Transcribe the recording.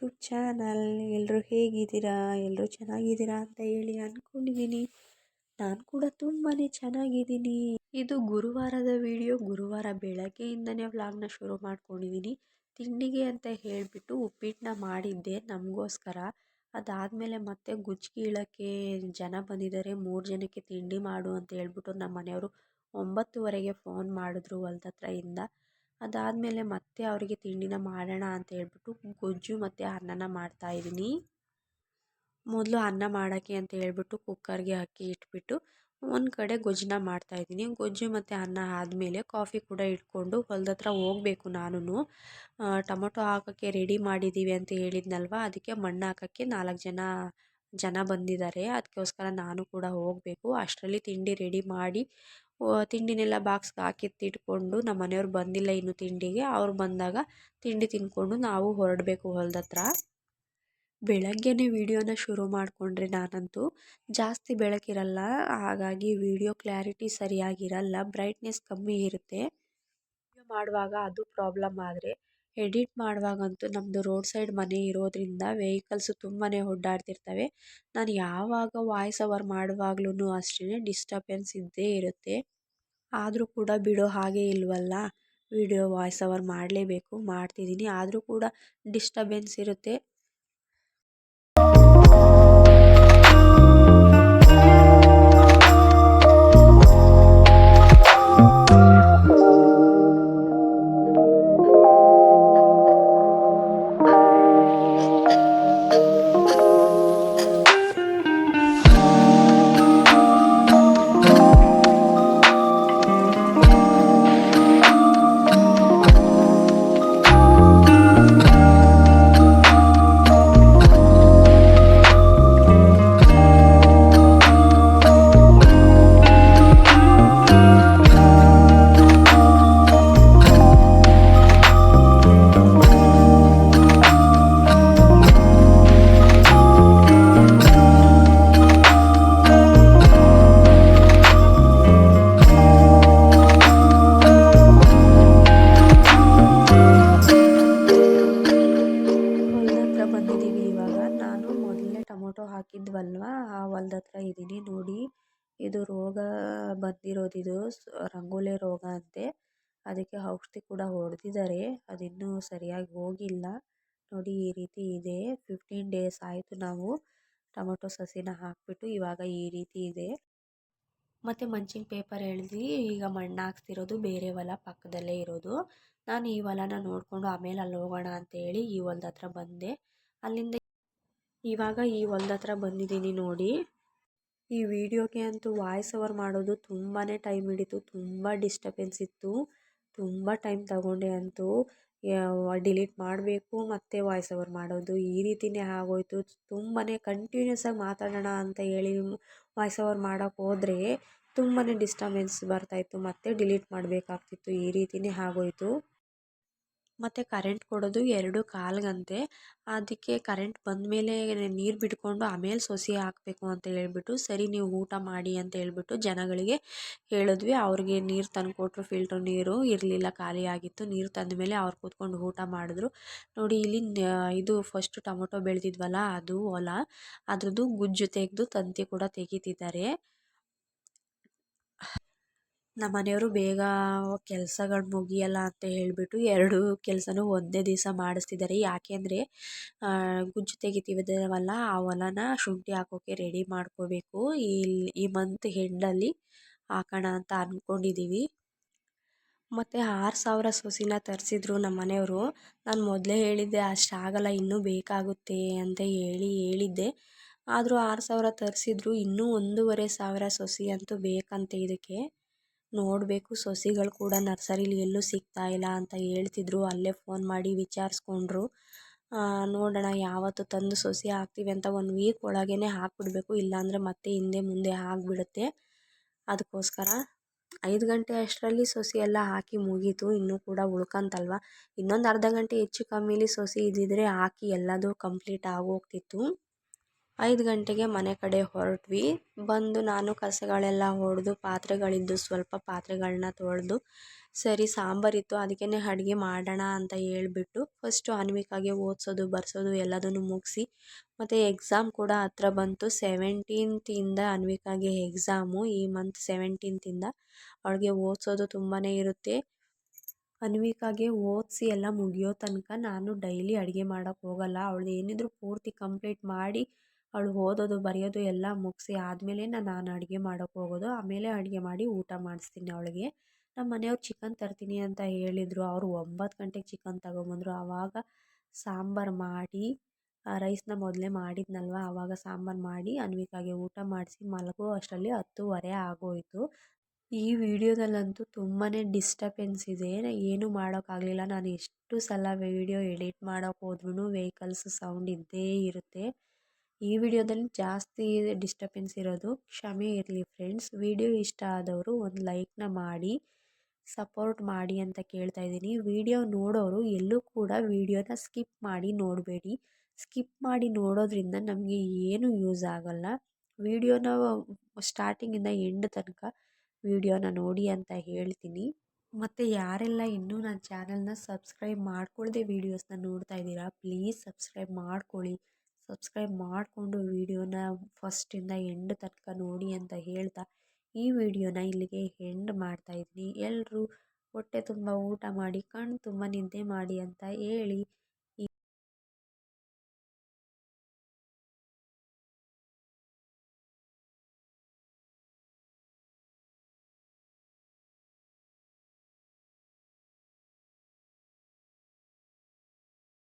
YouTube channel. ಎಲ್ಲರೂ ಹೇಗಿದ್ದೀರಾ? ಎಲ್ಲರೂ ಚೆನ್ನಾಗಿದ್ದೀರಾ ಅಂತ ಹೇಳಿ ಅಂದ್ಕೊಂಡಿದ್ದೀನಿ. ನಾನು ಕೂಡ ತುಂಬಾ ಚೆನ್ನಾಗಿದ್ದೀನಿ. ಇದು ಗುರುವಾರದ ವಿಡಿಯೋ. ಗುರುವಾರ ಬೆಳಗ್ಗೆಯಿಂದನೇ ವ್ಲಾಗ್ನ ಶುರು ಮಾಡ್ಕೊಂಡಿದ್ದೀನಿ. ತಿಂಡಿಗೆ ಅಂತ ಹೇಳಿಬಿಟ್ಟು ಉಪ್ಪಿಟ್ಟನ್ನ ಮಾಡಿದ್ದೆ ನಮಗೋಸ್ಕರ. ಅದಾದಮೇಲೆ ಮತ್ತೆ ಗುಜ್ಜಿ ಇಳೋಕ್ಕೆ ಜನ ಬಂದಿದ್ದಾರೆ. 3 ಜನಕ್ಕೆ ತಿಂಡಿ ಮಾಡು ಅಂತ ಹೇಳ್ಬಿಟ್ಟು ನಮ್ಮ ಮನೆಯವರು 9:30ಗೆ ಫೋನ್ ಮಾಡಿದ್ರು ಹೊಲ್ದ ಹತ್ರ ಇಂದ. ಅದಾದಮೇಲೆ ಮತ್ತೆ ಅವರಿಗೆ ತಿಂಡಿನ ಮಾಡೋಣ ಅಂತ ಹೇಳ್ಬಿಟ್ಟು ಗೊಜ್ಜು ಮತ್ತು ಅನ್ನನ ಮಾಡ್ತಾಯಿದ್ದೀನಿ. ಮೊದಲು ಅನ್ನ ಮಾಡೋಕ್ಕೆ ಅಂತ ಹೇಳ್ಬಿಟ್ಟು ಕುಕ್ಕರ್ಗೆ ಅಕ್ಕಿ ಇಟ್ಬಿಟ್ಟು ಒಂದು ಕಡೆ ಗೊಜ್ಜನ್ನ ಮಾಡ್ತಾಯಿದ್ದೀನಿ. ಗೊಜ್ಜು ಮತ್ತು ಅನ್ನ ಆದಮೇಲೆ ಕಾಫಿ ಕೂಡ ಇಟ್ಕೊಂಡು ಹೊಲ್ದ ಹತ್ರ ಹೋಗಬೇಕು. ನಾನು ಟೊಮೊಟೊ ಹಾಕೋಕ್ಕೆ ರೆಡಿ ಮಾಡಿದ್ದೀವಿ ಅಂತ ಹೇಳಿದ್ನಲ್ವ, ಅದಕ್ಕೆ ಮಣ್ಣು ಹಾಕೋಕ್ಕೆ 4 ಜನ ಬಂದಿದ್ದಾರೆ. ಅದಕ್ಕೋಸ್ಕರ ನಾನು ಕೂಡ ಹೋಗಬೇಕು. ಅಷ್ಟರಲ್ಲಿ ತಿಂಡಿ ರೆಡಿ ಮಾಡಿ ತಿಂಡಿನೆಲ್ಲ ಬಾಕ್ಸ್ಗೆ ಹಾಕಿತ್ತಿಟ್ಕೊಂಡು, ನಮ್ಮ ಮನೆಯವ್ರು ಬಂದಿಲ್ಲ ಇನ್ನು ತಿಂಡಿಗೆ. ಅವ್ರು ಬಂದಾಗ ತಿಂಡಿ ತಿಂದ್ಕೊಂಡು ನಾವು ಹೊರಡಬೇಕು ಹೊಲ್ದ ಹತ್ರ. ಬೆಳಗ್ಗೆನೇ ವಿಡಿಯೋನ ಶುರು ಮಾಡಿಕೊಂಡ್ರೆ ನಾನಂತೂ ಜಾಸ್ತಿ ಬೆಳಕಿರಲ್ಲ, ಹಾಗಾಗಿ ವಿಡಿಯೋ ಕ್ಲಾರಿಟಿ ಸರಿಯಾಗಿರಲ್ಲ, ಬ್ರೈಟ್ನೆಸ್ ಕಮ್ಮಿ ಇರುತ್ತೆ. ವಿಡಿಯೋ ಮಾಡುವಾಗ ಅದು ಪ್ರಾಬ್ಲಮ್. ಆದರೆ ಎಡಿಟ್ ಮಾಡುವಾಗಂತೂ ನಮ್ಮದು ರೋಡ್ ಸೈಡ್ ಮನೆ ಇರೋದ್ರಿಂದ ವೆಹಿಕಲ್ಸು ತುಂಬಾ ಓಡಾಡ್ತಿರ್ತವೆ. ನಾನು ಯಾವಾಗ ವಾಯ್ಸ್ ಓವರ್ ಮಾಡುವಾಗ್ಲೂ ಅಷ್ಟೇ ಡಿಸ್ಟರ್ಬೆನ್ಸ್ ಇದ್ದೇ ಇರುತ್ತೆ. ಆದರೂ ಕೂಡ ಬಿಡೋ ಹಾಗೆ ಇಲ್ವಲ್ಲ, ವಿಡಿಯೋ ವಾಯ್ಸ್ ಓವರ್ ಮಾಡಲೇಬೇಕು, ಮಾಡ್ತಿದ್ದೀನಿ. ಆದರೂ ಕೂಡ ಡಿಸ್ಟರ್ಬೆನ್ಸ್ ಇರುತ್ತೆ. ಬಂದಿದ್ದೀವಿ ಇವಾಗ. ನಾನು ಮೊದಲನೇ ಟೊಮೊಟೊ ಹಾಕಿದ್ವಲ್ವ, ಆ ಹೊಲ್ದ ಹತ್ರ ಇದ್ದೀನಿ ನೋಡಿ. ಇದು ರೋಗ ಬಂದಿರೋದಿದು, ರಂಗೋಲೆ ರೋಗ ಅಂತೆ. ಅದಕ್ಕೆ ಔಷಧಿ ಕೂಡ ಹೊಡೆದಿದ್ದಾರೆ, ಅದಿನ್ನೂ ಸರಿಯಾಗಿ ಹೋಗಿಲ್ಲ ನೋಡಿ. ಈ ರೀತಿ ಇದೆ. 15 ಡೇಸ್ ಆಯಿತು ನಾವು ಟೊಮೊಟೊ ಸಸಿನ ಹಾಕಿಬಿಟ್ಟು. ಇವಾಗ ಈ ರೀತಿ ಇದೆ. ಮತ್ತು ಮಂಚಿನ ಪೇಪರ್ ಎಳೆದು ಈಗ ಮಣ್ಣು ಹಾಕ್ತಿರೋದು ಬೇರೆ ಹೊಲ ಪಕ್ಕದಲ್ಲೇ ಇರೋದು. ನಾನು ಈ ಹೊಲನ ನೋಡಿಕೊಂಡು ಆಮೇಲೆ ಅಲ್ಲಿ ಹೋಗೋಣ ಅಂತ ಹೇಳಿ ಈ ಹೊಲ್ದ ಹತ್ರ ಬಂದೆ. ಅಲ್ಲಿಂದ ಇವಾಗ ಈ ಹೊಲ್ದ ಹತ್ರ ಬಂದಿದ್ದೀನಿ ನೋಡಿ. ಈ ವಿಡಿಯೋಗೆ ಅಂತೂ ವಾಯ್ಸ್ ಓವರ್ ಮಾಡೋದು ತುಂಬಾ ಟೈಮ್ ಹಿಡಿತು, ತುಂಬ ಡಿಸ್ಟರ್ಬೆನ್ಸ್ ಇತ್ತು, ತುಂಬ ಟೈಮ್ ತಗೊಂಡೆ. ಅಂತೂ ಡಿಲೀಟ್ ಮಾಡಬೇಕು ಮತ್ತು ವಾಯ್ಸ್ ಓವರ್ ಮಾಡೋದು ಈ ರೀತಿಯೇ ಆಗೋಯ್ತು. ತುಂಬಾ ಕಂಟಿನ್ಯೂಸ್ ಆಗಿ ಮಾತಾಡೋಣ ಅಂತ ಹೇಳಿ ವಾಯ್ಸ್ ಓವರ್ ಮಾಡೋಕ್ಕೆ ಹೋದರೆ ತುಂಬಾ ಡಿಸ್ಟರ್ಬೆನ್ಸ್ ಬರ್ತಾಯಿತ್ತು, ಮತ್ತೆ ಡಿಲೀಟ್ ಮಾಡಬೇಕಾಗ್ತಿತ್ತು. ಈ ರೀತಿಯೇ ಆಗೋಯ್ತು. ಮತ್ತು ಕರೆಂಟ್ ಕೊಡೋದು 2:15ಗಂತೆ. ಅದಕ್ಕೆ ಕರೆಂಟ್ ಬಂದಮೇಲೆ ನೀರು ಬಿಟ್ಕೊಂಡು ಆಮೇಲೆ ಸೊಸಿ ಹಾಕಬೇಕು ಅಂತ ಹೇಳ್ಬಿಟ್ಟು, ಸರಿ ನೀವು ಊಟ ಮಾಡಿ ಅಂತ ಹೇಳ್ಬಿಟ್ಟು ಜನಗಳಿಗೆ ಹೇಳಿದ್ವಿ. ಅವ್ರಿಗೆ ನೀರು ತಂದು ಕೊಟ್ಟರು. ಫಿಲ್ಟರ್ ನೀರು ಇರಲಿಲ್ಲ, ಖಾಲಿ ಆಗಿತ್ತು. ನೀರು ತಂದ ಮೇಲೆ ಅವ್ರು ಕೂತ್ಕೊಂಡು ಊಟ ಮಾಡಿದ್ರು ನೋಡಿ. ಇಲ್ಲಿ ಇದು ಫಸ್ಟ್ ಟೊಮೊಟೊ ಬೆಳೆದಿದ್ವಲ್ಲ, ಅದು ಹೊಲ, ಅದ್ರದ್ದು ಗುಜ್ಜು ತೆಗೆದು ತಂತಿ ಕೂಡ ತೆಗಿತಿದ್ದಾರೆ. ನಮ್ಮ ಮನೆಯವರು ಬೇಗ ಕೆಲಸಗಳು ಮುಗಿಯಲ್ಲ ಅಂತ ಹೇಳಿಬಿಟ್ಟು 2 ಕೆಲಸನೂ ಒಂದೇ ದಿವಸ ಮಾಡಿಸ್ತಿದ್ದಾರೆ. ಯಾಕೆಂದರೆ ಗುಜ್ಜು ತೆಗಿತೀವಲ್ಲ, ಆ ಹೊಲನ ಶುಂಠಿ ಹಾಕೋಕ್ಕೆ ರೆಡಿ ಮಾಡ್ಕೋಬೇಕು. ಈ ಮಂತ್ ಎಂಡಲ್ಲಿ ಹಾಕೋಣ ಅಂತ ಅಂದ್ಕೊಂಡಿದ್ದೀವಿ. ಮತ್ತು 6,000 ಸೊಸಿನ ತರಿಸಿದ್ರು ನಮ್ಮ ಮನೆಯವರು. ನಾನು ಮೊದಲೇ ಹೇಳಿದ್ದೆ ಅಷ್ಟಾಗಲ್ಲ, ಇನ್ನೂ ಬೇಕಾಗುತ್ತೆ ಅಂತ ಹೇಳಿದ್ದೆ. ಆದರೂ 6,000 ತರಿಸಿದ್ರು. ಇನ್ನೂ 1,500 ಸೊಸಿ ಅಂತೂ ಬೇಕಂತೆ ಇದಕ್ಕೆ. ನೋಡಬೇಕು, ಸೊಸಿಗಳು ಕೂಡ ನರ್ಸರಿಲಿ ಎಲ್ಲೂ ಸಿಗ್ತಾ ಇಲ್ಲ ಅಂತ ಹೇಳ್ತಿದ್ರು. ಅಲ್ಲೇ ಫೋನ್ ಮಾಡಿ ವಿಚಾರಿಸ್ಕೊಂಡ್ರು. ನೋಡೋಣ ಯಾವತ್ತು ತಂದು ಸೊಸಿ ಹಾಕ್ತೀವಿ ಅಂತ 1 ವೀಕ್ ಒಳಗೇ ಹಾಕ್ಬಿಡ್ಬೇಕು, ಇಲ್ಲಾಂದರೆ ಮತ್ತೆ ಹಿಂದೆ ಮುಂದೆ ಆಗಿಬಿಡುತ್ತೆ. ಅದಕ್ಕೋಸ್ಕರ 5 ಗಂಟೆ ಅಷ್ಟರಲ್ಲಿ ಸೊಸಿ ಎಲ್ಲ ಹಾಕಿ ಮುಗೀತು. ಇನ್ನೂ ಕೂಡ ಉಳ್ಕಂತಲ್ವ, ಇನ್ನೊಂದು ಅರ್ಧ ಗಂಟೆ ಹೆಚ್ಚು ಕಮ್ಮಿಲಿ ಸೊಸಿ ಇದ್ದಿದ್ರೆ ಹಾಕಿ ಎಲ್ಲದೂ ಕಂಪ್ಲೀಟ್ ಆಗೋಗ್ತಿತ್ತು. 5 ಗಂಟೆಗೆ ಮನೆ ಕಡೆ ಹೊರಟ್ವಿ. ಬಂದು ನಾನು ಕಸಗಳೆಲ್ಲ ಹೊಡೆದು ಪಾತ್ರೆಗಳಿದ್ದು ಸ್ವಲ್ಪ ಪಾತ್ರೆಗಳನ್ನ ತೊಳೆದು ಸರಿ ಸಾಂಬಾರಿತ್ತು ಅದಕ್ಕೇ ಅಡುಗೆ ಮಾಡೋಣ ಅಂತ ಹೇಳ್ಬಿಟ್ಟು ಫಸ್ಟು ಅನ್ವಿಕಾಗೆ ಓದಿಸೋದು ಬರ್ಸೋದು ಎಲ್ಲದನ್ನು ಮುಗಿಸಿ ಮತ್ತು ಎಕ್ಸಾಮ್ ಕೂಡ ಹತ್ರ ಬಂತು. 17th ಅನ್ವಿಕಾಗೆ ಎಕ್ಸಾಮು, ಈ ಮಂತ್ 17th ಅವಳಿಗೆ ಓದಿಸೋದು ತುಂಬಾ ಇರುತ್ತೆ. ಅನ್ವಿಕಾಗೆ ಓದಿಸಿ ಎಲ್ಲ ಮುಗಿಯೋ ತನಕ ನಾನು ಡೈಲಿ ಅಡುಗೆ ಮಾಡೋಕ್ಕೆ ಹೋಗಲ್ಲ. ಅವಳು ಏನಿದ್ರು ಪೂರ್ತಿ ಕಂಪ್ಲೀಟ್ ಮಾಡಿ ಅವಳು ಓದೋದು ಬರೆಯೋದು ಎಲ್ಲ ಮುಗಿಸಿ ಆದಮೇಲೆ ನಾನು ಅಡುಗೆ ಮಾಡೋಕ್ಕೆ ಹೋಗೋದು. ಆಮೇಲೆ ಅಡುಗೆ ಮಾಡಿ ಊಟ ಮಾಡಿಸ್ತೀನಿ ಅವಳಿಗೆ. ನಮ್ಮ ಮನೆಯವ್ರು ಚಿಕನ್ ತರ್ತೀನಿ ಅಂತ ಹೇಳಿದರು. ಅವರು 9 ಗಂಟೆಗೆ ಚಿಕನ್ ತಗೊಂಬಂದರು. ಆವಾಗ ಸಾಂಬಾರು ಮಾಡಿ ರೈಸ್ನ ಮೊದಲೇ ಮಾಡಿದ್ನಲ್ವ, ಆವಾಗ ಸಾಂಬಾರು ಮಾಡಿ ಅನ್ವಿಕಾಗೆ ಊಟ ಮಾಡಿಸಿ ಮಲಗೋ ಅಷ್ಟರಲ್ಲಿ 10:30 ಆಗೋಯಿತು. ಈ ವಿಡಿಯೋದಲ್ಲಂತೂ ತುಂಬಾ ಡಿಸ್ಟರ್ಬೆನ್ಸ್ ಇದೆ, ಏನೂ ಮಾಡೋಕ್ಕಾಗಲಿಲ್ಲ. ನಾನು ಎಷ್ಟು ಸಲ ವಿಡಿಯೋ ಎಡಿಟ್ ಮಾಡೋಕ್ಕೆ ಹೋದ್ರೂ ವೆಹಿಕಲ್ಸ್ ಸೌಂಡ್ ಇದ್ದೇ ಇರುತ್ತೆ. ಈ ವಿಡಿಯೋದಲ್ಲಿ ಜಾಸ್ತಿ ಡಿಸ್ಟರ್ಬೆನ್ಸ್ ಇರೋದು ಕ್ಷಮೆ ಇರಲಿ ಫ್ರೆಂಡ್ಸ್. ವಿಡಿಯೋ ಇಷ್ಟ ಆದವರು ಒಂದು ಲೈಕ್ನ ಮಾಡಿ ಸಪೋರ್ಟ್ ಮಾಡಿ ಅಂತ ಕೇಳ್ತಾ ಇದ್ದೀನಿ. ವಿಡಿಯೋ ನೋಡೋರು ಎಲ್ಲೂ ಕೂಡ ವಿಡಿಯೋನ ಸ್ಕಿಪ್ ಮಾಡಿ ನೋಡಬೇಡಿ. ಸ್ಕಿಪ್ ಮಾಡಿ ನೋಡೋದ್ರಿಂದ ನಮಗೆ ಏನು ಯೂಸ್ ಆಗೋಲ್ಲ. ವಿಡಿಯೋನ ಸ್ಟಾರ್ಟಿಂಗಿಂದ ಎಂಡ್ ತನಕ ವಿಡಿಯೋನ ನೋಡಿ ಅಂತ ಹೇಳ್ತೀನಿ. ಮತ್ತು ಯಾರೆಲ್ಲ ಇನ್ನೂ ನನ್ನ ಚಾನಲ್ನ ಸಬ್ಸ್ಕ್ರೈಬ್ ಮಾಡ್ಕೊಳ್ಳದೆ ವೀಡಿಯೋಸ್ನ ನೋಡ್ತಾ ಇದ್ದೀರಾ, ಪ್ಲೀಸ್ ಸಬ್ಸ್ಕ್ರೈಬ್ ಮಾಡ್ಕೊಳ್ಳಿ. ಸಬ್ಸ್ಕ್ರೈಬ್ ಮಾಡಿಕೊಂಡು ವಿಡಿಯೋನ ಫಸ್ಟಿಂದ ಎಂಡ್ ತನಕ ನೋಡಿ ಅಂತ ಹೇಳ್ತಾ ಈ ವಿಡಿಯೋನ ಇಲ್ಲಿಗೆ ಎಂಡ್ ಮಾಡ್ತಾಯಿದ್ದೀನಿ. ಎಲ್ಲರೂ ಹೊಟ್ಟೆ ತುಂಬ ಊಟ ಮಾಡಿ ಕಣ್ಣು ತುಂಬ ನಿದ್ದೆ ಮಾಡಿ ಅಂತ ಹೇಳಿ